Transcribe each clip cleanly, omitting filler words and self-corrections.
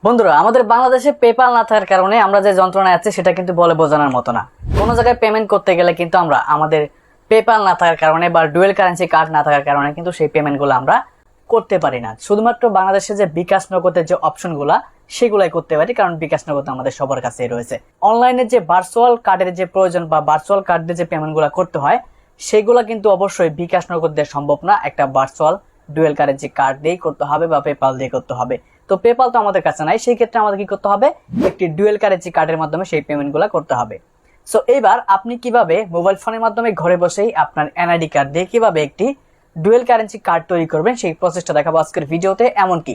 বন্ধুরা, আমাদের বাংলাদেশে পেপাল না থাকার কারণে আমরা যে যন্ত্রণা আছে সেটা কিন্তু বলে বোঝানোর মতো না। কোনো জায়গায় পেমেন্ট করতে গেলে কিন্তু আমরা আমাদের পেপাল না থাকার কারণে বা ডুয়েল কারেন্সি কার্ড না থাকার কারণে কিন্তু সেই পেমেন্টগুলো আমরা করতে পারি না। শুধুমাত্র বাংলাদেশে যে বিকাশ নগদের যে অপশনগুলা সেগুলাই করতে পারি, কারণ বিকাশ নগদ আমাদের সবার কাছেই রয়েছে। অনলাইনে যে ভার্চুয়াল কার্ডের যে প্রয়োজন বা ভার্চুয়াল কার্ডের যে পেমেন্টগুলো করতে হয় সেগুলো কিন্তু অবশ্যই বিকাশ নগদ দিয়ে সম্ভব না। একটা ভার্চুয়াল ডুয়েল কারেন্সি কার্ড দিয়েই করতে হবে বা পেপাল দিয়ে করতে হবে। তো পেপাল তো আমাদের কাছে নাই, সেই ক্ষেত্রে আমাদের কি করতে হবে, একটি ডুয়েল কারেন্সি কার্ডের মাধ্যমে সেই পেমেন্টগুলো করতে হবে। সো এইবার আপনি কিভাবে মোবাইল ফোনের মাধ্যমে ঘরে বসেই আপনার এনআইডি কার্ড দিয়ে কিভাবে একটি ডুয়েল কারেন্সি কার্ড তৈরি করবেন সেই প্রসেসটা দেখাবো আজকের ভিডিওতে। এমনকি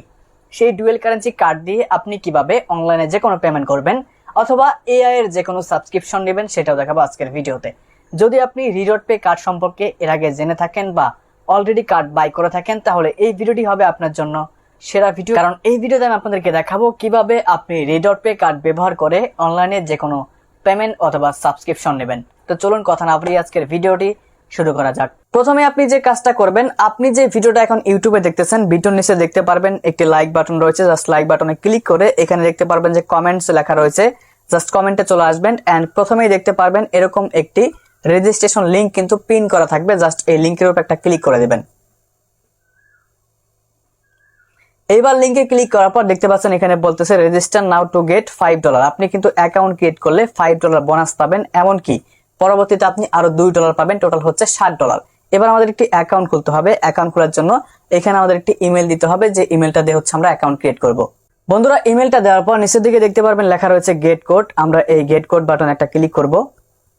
সেই ডুয়েল কারেন্সি কার্ড দিয়ে আপনি কিভাবে অনলাইনে যে কোনো পেমেন্ট করবেন অথবা এআই এর যে কোনো সাবস্ক্রিপশন নেবেন সেটাও দেখাবো আজকের ভিডিওতে। যদি আপনি রিডট পে কার্ড সম্পর্কে এর আগে জেনে থাকেন বা অলরেডি কার্ড বাই করে থাকেন তাহলে এই ভিডিওটি হবে আপনার জন্য সেরা ভিডিও, কারণ এই ভিডিওতে আমি আপনাদেরকে দেখাবো কিভাবে আপনি রিডট পে কার্ড ব্যবহার করে অনলাইনে যে কোনো পেমেন্ট অথবা সাবস্ক্রিপশন নেবেন। তো চলুন কথা না বলে আজকের ভিডিওটি শুরু করা যাক। প্রথমে আপনি যে কাজটা করবেন, আপনি যে ভিডিওটা এখন ইউটিউবে দেখতেছেন ভিডিওর নিচে দেখতে পারবেন একটি লাইক বাটন রয়েছে। জাস্ট লাইক বাটনে ক্লিক করে এখানে দেখতে পারবেন যে কমেন্টস লেখা রয়েছে, জাস্ট কমেন্টে চলে আসবেন এন্ড প্রথমেই দেখতে পারবেন এরকম একটি রেজিস্ট্রেশন লিংক কিন্তু পিন করা থাকবে। জাস্ট এই লিংকের উপর একটা ক্লিক করে দিবেন। এইবার লিংকে ক্লিক করার পর দেখতে পাচ্ছেন এখানে বলতেছে রেজিস্টার নাও টু গেট $5। আপনি কিন্তু অ্যাকাউন্ট ক্রিয়েট করলে $5 বোনাস পাবেন, এমনকি পরবর্তীতে আপনি আরো $2 পাবেন, টোটাল হচ্ছে $60। এবার আমাদের একটি অ্যাকাউন্ট খুলতে হবে। অ্যাকাউন্ট খোলার জন্য এখানে আমাদের একটি ইমেল দিতে হবে, যে ইমেলটা দিয়ে হচ্ছে আমরা অ্যাকাউন্ট ক্রিয়েট করব। বন্ধুরা, ইমেলটা দেওয়ার পর নিচের দিকে দেখতে পারবেন লেখা রয়েছে গেট কোড। আমরা এই গেট কোড বাটন একটা ক্লিক করব।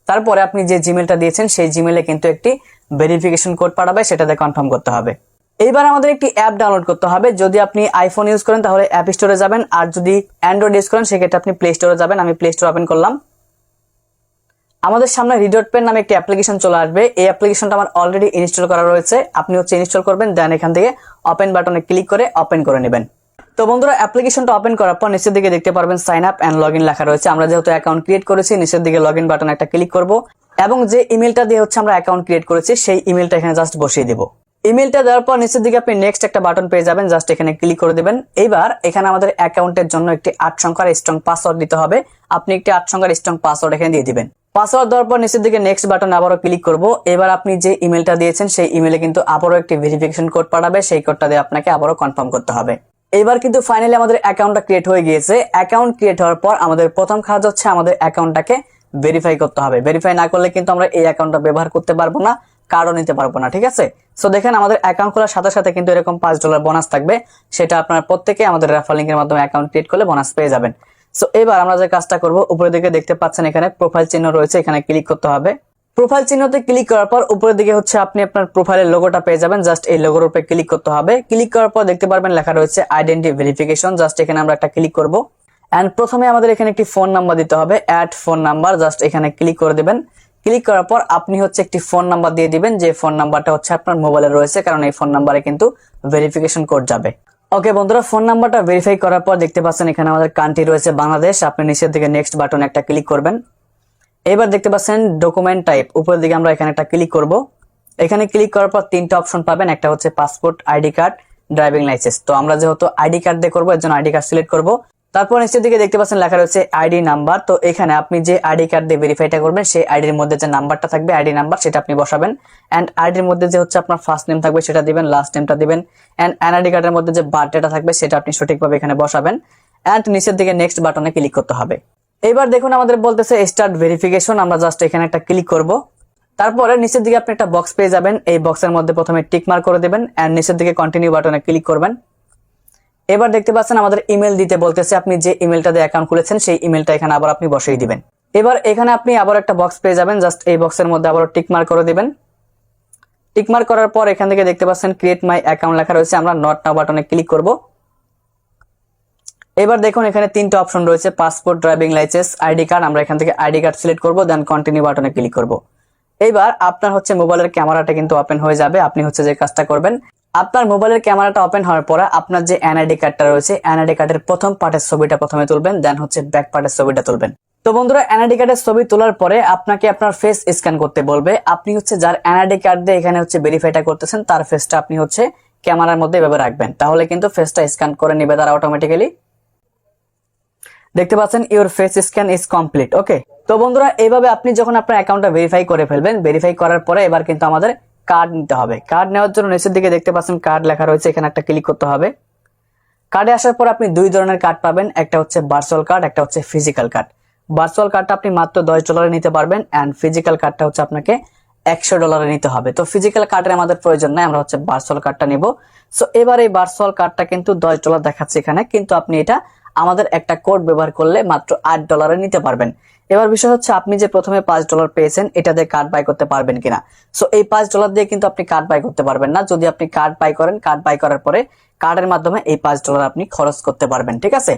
তারপরে আপনি যে জিমেলটা দিয়েছেন সেই জিমেলে কিন্তু একটি ভেরিফিকেশন কোড পাঠাবে, সেটা দিয়ে কনফার্ম করতে হবে। এইবার আমাদের একটি অ্যাপ ডাউনলোড করতে হবে। যদি আপনি আইফোন ইউজ করেন তাহলে অ্যাপ স্টোরে যাবেন, আর যদি অ্যান্ড্রয়েড ইউজ করেন সেক্ষেত্রে আপনি প্লে স্টোরে যাবেন। আমি প্লে স্টোর ওপেন করলাম। আমাদের সামনে রিডট পেন নামে একটি অ্যাপ্লিকেশন চলে আসবে। এই অ্যাপ্লিকেশনটা আমার অলরেডি ইনস্টল করা রয়েছে। আপনি হচ্ছে ইনস্টল করবেন, দেন এখান থেকে ওপেন বাটনে ক্লিক করে ওপেন করে নেবেন। তো বন্ধুরা, অ্যাপ্লিকেশনটা ওপেন করার পর নিচের দিকে দেখতে পারবেন sign up and log in লেখা রয়েছে। আমরা যেহেতু অ্যাকাউন্ট ক্রিয়েট করেছি নিচের দিকে লগ ইন বাটনে একটা ক্লিক করব এবং যে ইমেলটা দিয়ে হচ্ছে আমরা অ্যাকাউন্ট ক্রিয়েট করেছি সেই ইমেলটা এখানে জাস্ট বসিয়ে দিব। ইমেলটা দেওয়ার পর নিচের দিকে আপনি নেক্সট একটা বাটন পেয়ে যাবেন, জাস্ট এখানে ক্লিক করে দিবেন। এইবার এখানে আমাদের অ্যাকাউন্টের জন্য একটি 8 সংখ্যার স্ট্রং পাসওয়ার্ড দিতে হবে। আপনি একটি 8 সংখ্যার স্ট্রং পাসওয়ার্ড এখানে দিয়ে দিবেন। পাসওয়ার্ড দেওয়ার পর নিচের দিকে নেক্সট বাটন আবারও ক্লিক করব। এবার আপনি যে ইমেলটা দিয়েছেন সেই ইমেলে কিন্তু আবারও একটি ভেরিফিকেশন কোড পাঠাবে, সেই কোডটা দিয়ে আপনাকে আবারও কনফার্ম করতে হবে। এবার কিন্তু ফাইনালি আমাদের অ্যাকাউন্টটা ক্রিয়েট হয়ে গিয়েছে। অ্যাকাউন্ট ক্রিয়েট হওয়ার পর আমাদের প্রথম কাজ হচ্ছে আমাদের অ্যাকাউন্টটাকে ভেরিফাই করতে হবে। ভেরিফাই না করলে কিন্তু আমরা এই অ্যাকাউন্টটা ব্যবহার করতে পারবো না, কার্ডও নিতে পারবো না, ঠিক আছে? সো দেখেন আমাদের অ্যাকাউন্ট খোলার সাথে সাথে কিন্তু এরকম $5 বোনাস থাকবে। সেটা আপনারা প্রত্যেকে আমাদের রেফার লিংকের মাধ্যমে অ্যাকাউন্ট ক্রিয়েট করলে বোনাস পেয়ে যাবেন। সো এবার আমরা যে কাজটা করব, উপরের দিকে দেখতে পাচ্ছেন এখানে প্রোফাইল চিহ্ন রয়েছে, এখানে ক্লিক করতে হবে। প্রোফাইল চিহ্নতে ক্লিক করার পর উপরের দিকে হচ্ছে আপনি আপনার প্রোফাইলের লোগোটা পেয়ে যাবেন। জাস্ট এই লোগোর উপরে ক্লিক করতে হবে। ক্লিক করার পর দেখতে পারবেন লেখা রয়েছে আইডেন্টি ভেরিফিকেশন। জাস্ট এখানে আমরা একটা ক্লিক করব এন্ড প্রথমে আমাদের এখানে একটি ফোন নাম্বার দিতে হবে, অ্যাড ফোন নাম্বার। জাস্ট এখানে ক্লিক করে দিবেন। ক্লিক করার পর আপনি হচ্ছে একটি ফোন নাম্বার দিয়ে দিবেন, যে ফোন নাম্বারটা হচ্ছে আপনার মোবাইলে রয়েছে, কারণ এই ফোন নাম্বারে কিন্তু ভেরিফিকেশন কোড যাবে। ওকে বন্ধুরা, ফোন নাম্বারটা ভেরিফাই করার পর দেখতে পাচ্ছেন এখানে আমাদের কান্ট্রি রয়েছে বাংলাদেশ। আপনি নিচের দিকে নেক্সট বাটনে একটা ক্লিক করবেন। এবার দেখতে পাচ্ছেন ডকুমেন্ট টাইপ, উপরের দিকে আমরা এখানে একটা ক্লিক করব। এখানে ক্লিক করার পর তিনটা অপশন পাবেন, একটা হচ্ছে passport, ID card, driving licence. তো আমরা যেহেতু আইডি কার্ড দিয়ে করবো এর জন্য আইডি কার্ড সিলেক্ট করব। তারপর নিচের দিকে দেখতে পাচ্ছেন লেখা রয়েছে আইডি নাম্বার। তো এখানে আপনি যে আইডি কার্ড দিয়ে ভেরিফাইটা করবেন সেই আইডির মধ্যে যে নাম্বারটা থাকবে আইডি নাম্বার সেটা আপনি বসাবেন। এন্ড আইডির মধ্যে যে হচ্ছে আপনার ফার্স্ট নেম থাকবে সেটা দিবেন, লাস্ট নেমটা দিবেন। এন্ড এনআইডি কার্ডের মধ্যে যে বার্থডেটা থাকবে সেটা আপনি সঠিকভাবে এখানে বসাবেন। এন্ড নিচের দিকে নেক্সট বাটনে ক্লিক করতে হবে। এবার দেখুন আমাদের বলতেছে স্টার্ট ভেরিফিকেশন। আমরা জাস্ট এখানে একটা ক্লিক করব। তারপরে নিচের দিকে আপনি একটা বক্স পেয়ে যাবেন। এই বক্সের মধ্যে প্রথমে টিক মার্ক করে দিবেন এন্ড নিচের দিকে কন্টিনিউ বাটনে ক্লিক করবেন। এবার দেখতে পাচ্ছেন আমাদের ইমেল দিতে বলতেছে। আপনি যে ইমেলটা দিয়ে অ্যাকাউন্ট খুলেছেন সেই ইমেলটা এখানে আবার আপনি বসিয়ে দিবেন। এবার এখানে আপনি আবার একটা বক্স পেয়ে যাবেন। জাস্ট এই বক্সের মধ্যে আবার টিক মার্ক করে দিবেন। টিক মার্ক করার পর এখান থেকে দেখতে পাচ্ছেন ক্রিয়েট মাই অ্যাকাউন্ট লেখা রয়েছে। আমরা নট নাও বাটনে ক্লিক করব। এবার দেখুন এখানে তিনটা অপশন রয়েছে, passport, driving licence, ID card. আমরা এখান থেকে আইডি কার্ড সিলেক্ট করব, দেন কন্টিনিউ বাটনে ক্লিক করব। এইবার আপনার হচ্ছে মোবাইলের ক্যামেরাটা কিন্তু ওপেন হয়ে যাবে। আপনি হচ্ছে যে কাজটা করবেন, আপনার মোবাইলের ক্যামেরাটা ওপেন হওয়ার পরে আপনার যে এনআইডি কার্ডটা রয়েছে এনআইডি কার্ডের প্রথম পার্টের ছবিটা প্রথমে তুলবেন, দেন হচ্ছে ব্যাক পার্টের ছবিটা তুলবেন। তো বন্ধুরা, এনআইডি কার্ডের ছবি তোলার পরে আপনাকে আপনার ফেস স্ক্যান করতে বলবে। আপনি হচ্ছে যার এনআইডি কার্ড দিয়ে এখানে হচ্ছে ভেরিফাইটা করতেছেন তার ফেসটা আপনি হচ্ছে ক্যামেরার মধ্যে এভাবে রাখবেন, তাহলে কিন্তু ফেসটা স্ক্যান করে নেবে তারা অটোমেটিক্যালি। দেখতে পাচ্ছেন your face scan is complete. Okay, তো বন্ধুরা এইভাবে আপনি যখন আপনার অ্যাকাউন্টটা ভেরিফাই করে ফেলবেন, ভেরিফাই করার পরে এবার কিন্তু আমাদের কার্ড নিতে হবে। কার্ড নেওয়ার জন্য নিচের দিকে দেখতে পাচ্ছেন কার্ড লেখা রয়েছে, এখানে একটা ক্লিক করতে হবে। কার্ডে আসার পর আপনি দুই ধরনের কার্ড পাবেন, একটা হচ্ছে ভার্চুয়াল কার্ড, একটা হচ্ছে ফিজিক্যাল কার্ড। ভার্চুয়াল কার্ডটা আপনি মাত্র $10 নিতে পারবেন, এন্ড ফিজিক্যাল কার্ডটা হচ্ছে আপনাকে $100 নিতে হবে। তো ফিজিক্যাল কার্ডের আমাদের প্রয়োজন নাই, আমরা হচ্ছে ভার্চুয়াল কার্ডটা নিব। সো এবার এই ভার্চুয়াল কার্ডটা কিন্তু $10 দেখাচ্ছে এখানে, কিন্তু আপনি এটা আমাদের একটা কোড ব্যবহার করলে মাত্র $8 নিতে পারবেন। এবার বিষয় হচ্ছে আপনি যে প্রথমে $5 পেয়েছেন, এটা দিয়ে কার্ড বাই করতে পারবেন কিনা। সো এই $5 দিয়ে কিন্তু আপনি কার্ড বাই করতে পারবেন না। যদি আপনি কার্ড বাই করেন, কার্ড বাই করার পরে কার্ডের মাধ্যমে এই $5 আপনি খরচ করতে পারবেন, ঠিক আছে।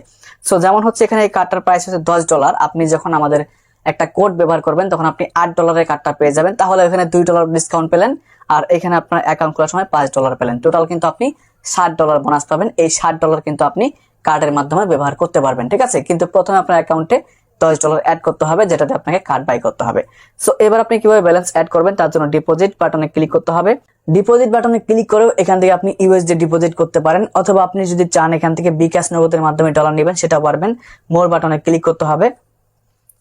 সো যেমন হচ্ছে এখানে এই কার্ডটার প্রাইস হচ্ছে $10, আপনি যখন আমাদের একটা কোড ব্যবহার করবেন তখন আপনি $8 কার্ডটা পেয়ে যাবেন, তাহলে এখানে $2 ডিসকাউন্ট পেলেন, আর এখানে আপনার অ্যাকাউন্ট খোলার সময় $5 পেলেন। টোটাল কিন্তু আপনি $60 বোনাস পাবেন। এই $60 কিন্তু আপনি কার্ডের মাধ্যমে ব্যবহার করতে পারবেন, ঠিক আছে। কিন্তু প্রথমে আপনার অ্যাকাউন্টে $10 অ্যাড করতে হবে, যেটাতে আপনাকে কার্ড বাই করতে হবে। সো এবার আপনি কিভাবে ব্যালেন্স অ্যাড করবেন, তার জন্য ডিপোজিট বাটনে ক্লিক করতে হবে। ডিপোজিট বাটনে ক্লিক করেও এখান থেকে আপনি ইউএসডি ডিপোজিট করতে পারেন, অথবা আপনি যদি চান এখান থেকে বিকাশ নগদের মাধ্যমে ডলার নেবেন, সেটাও পারবেন। মোর বাটনে ক্লিক করতে হবে।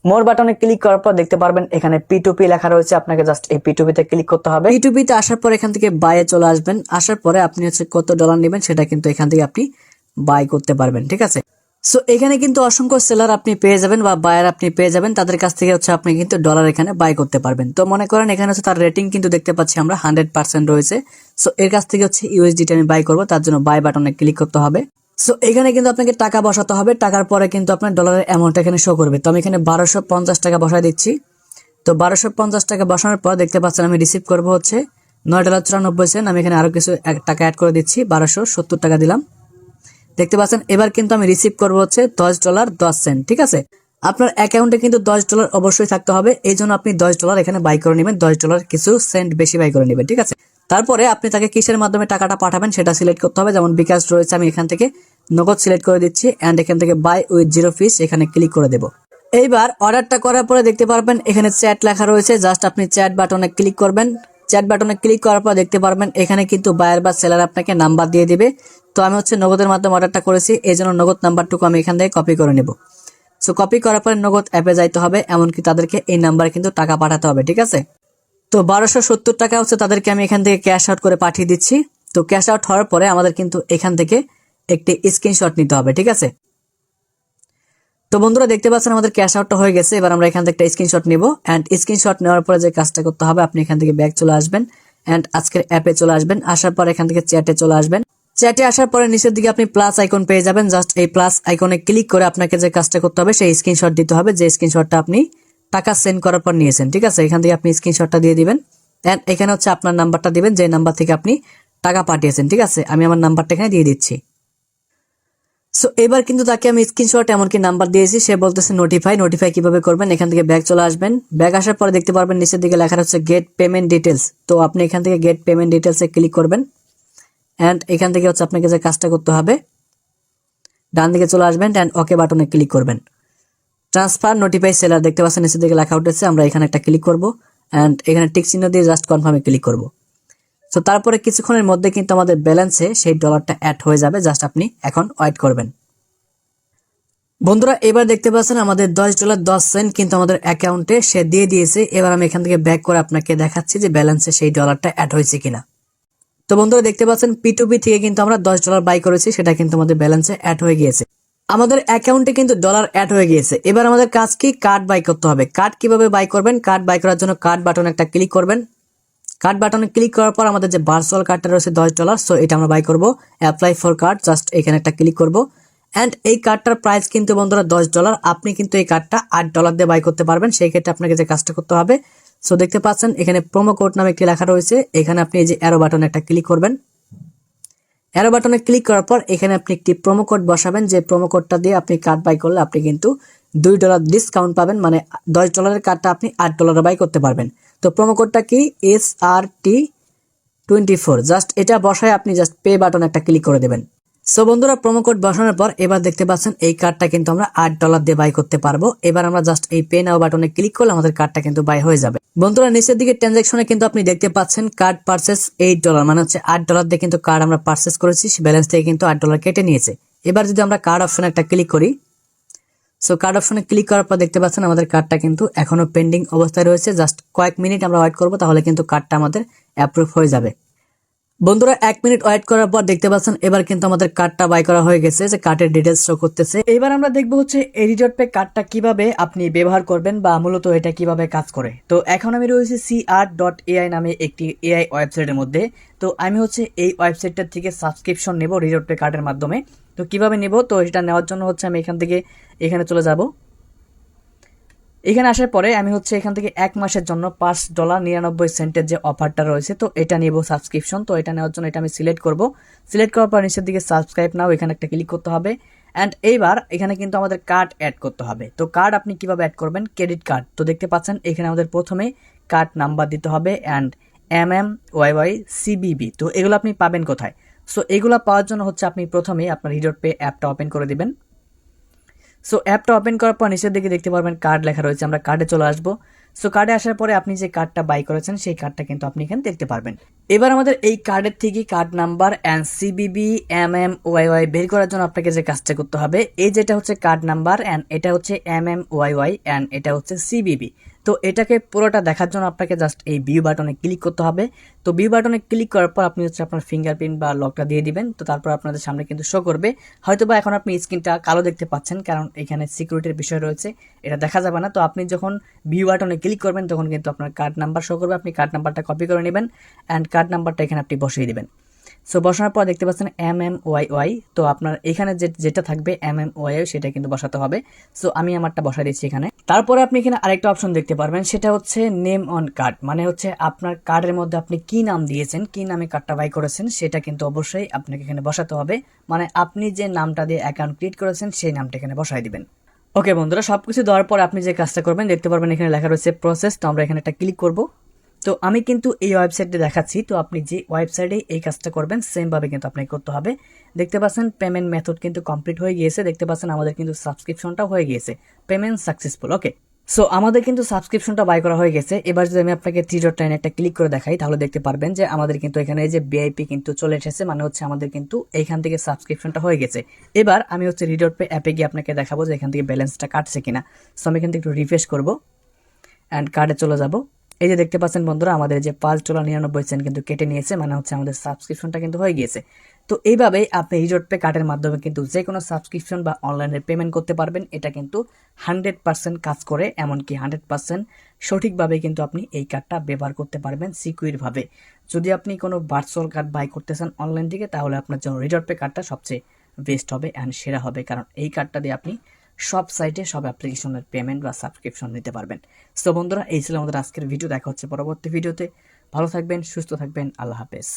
মোর বাটনে ক্লিক করার পর দেখতে পারবেন এখানে P2P লেখা রয়েছে, আপনাকে জাস্ট এই P2P তে ক্লিক করতে হবে। P2P তে আসার পর এখান থেকে বাইয়ে চলে আসবেন। আসার পরে আপনি হচ্ছে কত ডলার নেবেন সেটা কিন্তু এখান থেকে আপনি বাই করতে পারবেন, ঠিক আছে। সো এখানে কিন্তু অসংখ্য সেলার আপনি পেয়ে যাবেন বা বায়ার আপনি পেয়ে যাবেন, তাদের কাছ থেকে হচ্ছে আপনি কিন্তু ডলার এখানে বাই করতে পারবেন। তো মনে করেন এখানে হচ্ছে তার রেটিং কিন্তু দেখতে পাচ্ছি আমরা 100% রয়েছে। সো এর কাছ থেকে হচ্ছে ইউএসডিটি আমি বাই করব, তার জন্য বাই বাটনে ক্লিক করতে হবে। সো এখানে কিন্তু আপনাকে টাকা বসাতে হবে, টাকার পরে কিন্তু আপনার ডলারের অ্যামাউন্ট এখানে শো করবে। তো আমি এখানে 1250 টাকা বসাই দিচ্ছি। তো 1250 টাকা বসানোর পর দেখতে পাচ্ছেন আমি রিসিভ করব হচ্ছে $9.94। আমি এখানে আরো কিছু টাকা অ্যাড করে দিচ্ছি, 1270 টাকা দিলাম। দেখতে পাচ্ছেন এবার কিন্তু আমি রিসিভ করবো হচ্ছে $10.10, ঠিক আছে। আপনার অ্যাকাউন্টে কিন্তু $10 অবশ্যই থাকতে হবে, এই জন্য আপনি $10 এখানে বাই করে নেবেন, $10 কিছু সেন্ট বেশি বাই করে নেবেন, ঠিক আছে। তারপরে আপনি তাকে কিসের মাধ্যমে টাকাটা পাঠাবেন সেটা সিলেক্ট করতে হবে। যেমন বিকাশ রয়েছে, আমি এখান থেকে নগদ সিলেক্ট করে দিচ্ছি, এন্ড এখান থেকে বাই উইথ 0 ফিস এখানে ক্লিক করে দেব। এইবার অর্ডারটা করার পরে দেখতে পারবেন এখানে চ্যাট লেখা রয়েছে, জাস্ট আপনি চ্যাট বাটনে ক্লিক করবেন। চ্যাট বাটনে ক্লিক করার পর দেখতে পারবেন এখানে কিন্তু বায়ার বা সেলার আপনাকে নাম্বার দিয়ে দিবে। তো আমি হচ্ছে নগদের মাধ্যমে অর্ডারটা করেছি, এই জন্য নগদ নাম্বারটুকু আমি এখান থেকে কপি করে নেব। সো কপি করার পরে নগদ অ্যাপে যাইতে হবে, এমনকি তাদেরকে এই নাম্বারে কিন্তু টাকা পাঠাতে হবে, ঠিক আছে। তো 1270 টাকা হচ্ছে তাদেরকে আমি এখান থেকে ক্যাশ আউট করে পাঠিয়ে দিচ্ছি। তো ক্যাশ আউট হওয়ার পরে আমাদের কিন্তু এখান থেকে একটি স্ক্রিনশট নিতে হবে, ঠিক আছে। তো বন্ধুরা দেখতে পাচ্ছেন আমাদের ক্যাশ আউটটা হয়ে গেছে। এবার আমরা এখান থেকে একটা স্ক্রিনশট নিব, এন্ড স্ক্রিনশট নেওয়ার পরে যে কাজটা করতে হবে, আপনি এখান থেকে ব্যাক চলে আসবেন, এন্ড আজকের অ্যাপে চলে আসবেন। আসার পর এখান থেকে চ্যাটে চলে আসবেন। চ্যাটে আসার পরে নিচের দিকে আপনি প্লাস আইকন পেয়ে যাবেন, জাস্ট এই প্লাস আইকনে ক্লিক করে আপনাকে যে কাজটা করতে হবে সেই স্ক্রিনশট দিতে হবে, যে স্ক্রিনশটটা আপনি টাকা সেন্ড করার পর নিয়েছেন, ঠিক আছে। এখান থেকে আপনি স্ক্রিনশটটা দিয়ে দিবেন, এন্ড এখানে হচ্ছে আপনার নাম্বারটা দিবেন, যে নাম্বার থেকে আপনি টাকা পাঠিয়েছেন, ঠিক আছে। আমি আমার নাম্বারটা এখানে দিয়ে দিচ্ছি। সো এবার কিন্তু তাকে আমি স্ক্রিনশট এমনকি নাম্বার দিয়েছি, সে বলতেছে নোটিফাই কিভাবে করবেন। এখান থেকে ব্যাক চলে আসবেন। ব্যাক আসার পরে দেখতে পারবেন নিচের দিকে লেখা হচ্ছে গেট পেমেন্ট ডিটেলস। তো আপনি এখান থেকে গেট পেমেন্ট ডিটেলসে ক্লিক করবেন, এন্ড এখান থেকে হচ্ছে আপনাকে যে কাজটা করতে হবে, ডান দিকে চলে আসবেন, এন্ড ওকে বাটনে ক্লিক করবেন। ট্রান্সফার নোটিফাই সেলার দেখতে পাচ্ছেন নিচের দিকে লেখা উঠেছে, আমরা এখানে একটা ক্লিক করব, এন্ড এখানে টিক চিহ্ন দিয়ে জাস্ট কনফার্মে ক্লিক করব। তো তারপরে কিছুক্ষণের মধ্যে কিন্তু আমাদের ব্যালেন্সে সেই ডলারটা অ্যাড হয়ে যাবে, জাস্ট আপনি এখন ওয়েট করবেন। বন্ধুরা এবার দেখতে পাচ্ছেন আমাদের $10.10 কিন্তু আমাদের অ্যাকাউন্টে সে দিয়ে দিয়েছে। এবার আমি এখান থেকে ব্যাক করে আপনাকে দেখাচ্ছি যে ব্যালেন্সে সেই ডলারটা অ্যাড হয়েছে কিনা। তো বন্ধুরা দেখতে পাচ্ছেন P2P থেকে কিন্তু আমরা $10 বাই করেছি, সেটা কিন্তু আমাদের ব্যালেন্সে অ্যাড হয়ে গিয়েছে। আমাদের অ্যাকাউন্টে কিন্তু ডলার অ্যাড হয়ে গিয়েছে। এবার আমাদের কাজ কি, কার্ড বাই করতে হবে। কার্ড কিভাবে বাই করবেন, কার্ড বাই করার জন্য কার্ড বাটনে একটা ক্লিক করবেন। কার্ড বাটনে ক্লিক করার পর আমাদের যে ভার্চুয়াল কার্ডটা রয়েছে $10, সো এটা আমরা বাই করব। অ্যাপ্লাই ফর কার্ড, জাস্ট এখানে একটা ক্লিক করব, এন্ড এই কার্ডটার প্রাইস কিন্তু বন্ধুরা $10। আপনি কিন্তু এই কার্ডটা $8 দিয়ে বাই করতে পারবেন। সেই ক্ষেত্রে আপনাকে যে কাজটা করতে হবে, সো দেখতে পাচ্ছেন এখানে প্রোমো কোড নামে একটি লেখা রয়েছে, এখানে আপনি এই যে অ্যারো বাটনে একটা ক্লিক করবেন। অ্যারো বাটনে ক্লিক করার পর এখানে আপনি একটি প্রোমো কোড বসাবেন, যে প্রোমো কোডটা দিয়ে আপনি কার্ড বাই করলে আপনি কিন্তু $2 ডিসকাউন্ট পাবেন, মানে $10 কার্ডটা আপনি $8 বাই করতে পারবেন। তো প্রোমো কোডটা কি, SRT24, জাস্ট এটা বসায় আপনি জাস্ট পে বাটনে একটা ক্লিক করে দেবেন। সো বন্ধুরা প্রোমো কোড বসানোর পর এবার দেখতে পাচ্ছেন এই কার্ডটা কিন্তু আমরা $8 দিয়ে বাই করতে পারবো। এবার আমরা জাস্ট এই পে নাও বাটনে ক্লিক করলে আমাদের কার্ডটা কিন্তু বাই হয়ে যাবে। বন্ধুরা নিচের দিকে ট্রানজাকশনে কিন্তু আপনি দেখতে পাচ্ছেন কার্ড পারচেস $8, মানে হচ্ছে $8 দিয়ে কিন্তু কার্ড আমরা পারচেস করেছি, ব্যালেন্স থেকে কিন্তু $8 কেটে নিয়েছে। এবার যদি আমরা কার্ড অপশনে একটা ক্লিক করি, সো কার্ড অপশনে ক্লিক করার পর দেখতে পাচ্ছেন আমাদের কার্ডটা কিন্তু এখনো পেন্ডিং অবস্থায় রয়েছে। জাস্ট কয়েক মিনিট আমরা ওয়েট করবো, তাহলে কিন্তু কার্ডটা আমাদের অ্যাপ্রুভ হয়ে যাবে। বন্ধুরা 1 মিনিট ওয়েট করার পর দেখতে পাচ্ছেন এবার কিন্তু আমাদের কার্ডটা বাই করা হয়ে গেছে, যে কার্ডের ডিটেলস শো করতেছে। এবার আমরা দেখবো হচ্ছে এই রিজর্ট পে কার্ডটা কিভাবে আপনি ব্যবহার করবেন বা মূলত এটা কিভাবে কাজ করে। তো এখন আমি রয়েছি CR.ai নামে একটি এআই ওয়েবসাইটের মধ্যে। তো আমি হচ্ছে এই ওয়েবসাইটটার থেকে সাবস্ক্রিপশন নেব রিজর্ট পে কার্ডের মাধ্যমে। তো কিভাবে নেব, তো এটা নেওয়ার জন্য হচ্ছে আমি এখান থেকে এখানে চলে যাব। এখানে আসার পরে আমি হচ্ছে এখান থেকে 1 মাসের জন্য $5.99 যে অফারটা রয়েছে, তো এটা নিব সাবস্ক্রিপশন। তো এটা নেওয়ার জন্য এটা আমি সিলেক্ট করব। সিলেক্ট করার পর নিচের দিকে সাবস্ক্রাইব নাও, এখানে একটা ক্লিক করতে হবে। অ্যান্ড এইবার এখানে কিন্তু আমাদের কার্ড অ্যাড করতে হবে। তো কার্ড আপনি কিভাবে অ্যাড করবেন, ক্রেডিট কার্ড। তো দেখতে পাচ্ছেন এখানে আমাদের প্রথমে কার্ড নাম্বার দিতে হবে অ্যান্ড MMYY CBB। তো এগুলো আপনি পাবেন কোথায়? সো এগুলো পাওয়ার জন্য হচ্ছে আপনি প্রথমে আপনার রিজর্ট পে অ্যাপটা ওপেন করে দিবেন। সো অ্যাপটা ওপেন করার পর নিচের দিকে দেখতে পারবেন কার্ড লেখা রয়েছে, আমরা কার্ডে চলে আসবো। সো কার্ডে আসার পরে আপনি যে কার্ডটা বাই করেছেন সেই কার্ডটা কিন্তু আপনি এখানে দেখতে পারবেন। এবার আমাদের এই কার্ডের থেকে card number and CBB MMYY বের করার জন্য আপনাকে যে কাজটা করতে হবে, এই যেটা হচ্ছে কার্ড নাম্বার অ্যান্ড এটা হচ্ছে MMYY অ্যান্ড এটা হচ্ছে CBB। তো এটাকে পুরোটা দেখার জন্য আপনাকে জাস্ট এই ভিউ বাটনে ক্লিক করতে হবে। তো ভিউ বাটনে ক্লিক করার পর আপনি হচ্ছে আপনার ফিঙ্গারপ্রিন্ট বা লকটা দিয়ে দিবেন। তো তারপর আপনাদের সামনে কিন্তু শো করবে। হয়তোবা এখন আপনি স্ক্রিনটা কালো দেখতে পাচ্ছেন, কারণ এখানে সিকিউরিটির বিষয় রয়েছে, এটা দেখা যাবে না। তো আপনি যখন ভিউ বাটনে ক্লিক করবেন তখন কিন্তু আপনার কার্ড নাম্বার শো করবে। আপনি কার্ড নাম্বারটা কপি করে নেবেন অ্যান্ড কার্ড নাম্বারটা এখানে আপনি বসিয়ে দিবেন। সো বসানোর পর দেখতে পাচ্ছেন MMYY। তো আপনার এখানে যেটা থাকবে MMYY সেটা কিন্তু বসাতে হবে। সো আমি আমারটা বসাই দিচ্ছি এখানে। তারপরে আপনি এখানে আরেকটা অপশন দেখতে পারবেন, সেটা হচ্ছে নেম অন কার্ড। মানে হচ্ছে আপনার কার্ডের মধ্যে আপনি কি নাম দিয়েছেন, কি নামে কার্ডটা বাই করেছেন সেটা কিন্তু অবশ্যই আপনাকে এখানে বসাতে হবে। মানে আপনি যে নামটা দিয়ে অ্যাকাউন্ট ক্রিয়েট করেছেন সেই নামটা এখানে বসাই দিবেন। ওকে বন্ধুরা, সবকিছু দেওয়ার পর আপনি যে কাজটা করবেন দেখতে পারবেন এখানে লেখা রয়েছে প্রসেস। তো আমরা এখানে একটা ক্লিক করব। তো আমি কিন্তু এই ওয়েবসাইটে দেখাচ্ছি, তো আপনি যে ওয়েবসাইটে এই কাজটা করবেন সেম ভাবে কিন্তু আপনাকে করতে হবে। দেখতে পাচ্ছেন পেমেন্ট মেথড কিন্তু কমপ্লিট হয়ে গিয়েছে। দেখতে পাচ্ছেন আমাদের কিন্তু সাবস্ক্রিপশনটা হয়ে গিয়েছে, পেমেন্ট সাকসেসফুল। ওকে, সো আমাদের কিন্তু সাবস্ক্রিপশনটা বাই করা হয়ে গেছে। এবার যদি আমি আপনাকে 3 একটা ক্লিক করে দেখাই তাহলে দেখতে পারবেন যে আমাদের কিন্তু এখানে এই যে VIP কিন্তু চলে এসেছে, মানে হচ্ছে আমাদের কিন্তু এইখান থেকে সাবস্ক্রিপশনটা হয়ে গেছে। এবার আমি হচ্ছে রিজর্ট পে অ্যাপে গিয়ে আপনাকে দেখাবো যে এখান থেকে ব্যালেন্সটা কাটছে কিনা। সো আমি এখান থেকে একটু রিফ্রেশ করবো অ্যান্ড কার্ডে চলে যাব। এই যে দেখতে পাচ্ছেন বন্ধুরা আমাদের যে $5.99 কিন্তু কেটে নিয়েছে, মানে হচ্ছে আমাদের সাবস্ক্রিপশনটা কিন্তু হয়ে গিয়েছে। তো এইভাবেই আপনি রিজর্ট পে কার্ডের মাধ্যমে কিন্তু যে কোনো সাবস্ক্রিপশন বা অনলাইনে পেমেন্ট করতে পারবেন। এটা কিন্তু 100% কাজ করে, এমনকি 100% সঠিকভাবে কিন্তু আপনি এই কার্ডটা ব্যবহার করতে পারবেন সিকিউরভাবে। যদি আপনি কোনো ভার্চুয়াল কার্ড বাই করতে চান অনলাইন থেকে, তাহলে আপনার জন্য রিজর্ট পে কার্ডটা সবচেয়ে বেস্ট হবে অ্যান্ড সেরা হবে, কারণ এই কার্ডটা দিয়ে আপনি সব সাইটে সব অ্যাপ্লিকেশনের পেমেন্ট বা সাবস্ক্রিপশন নিতে পারবেন। সো বন্ধুরা, এই ছিল আমাদের আজকের ভিডিও। দেখা হচ্ছে পরবর্তী ভিডিওতে। ভালো থাকবেন, সুস্থ থাকবেন, আল্লাহ হাফেজ।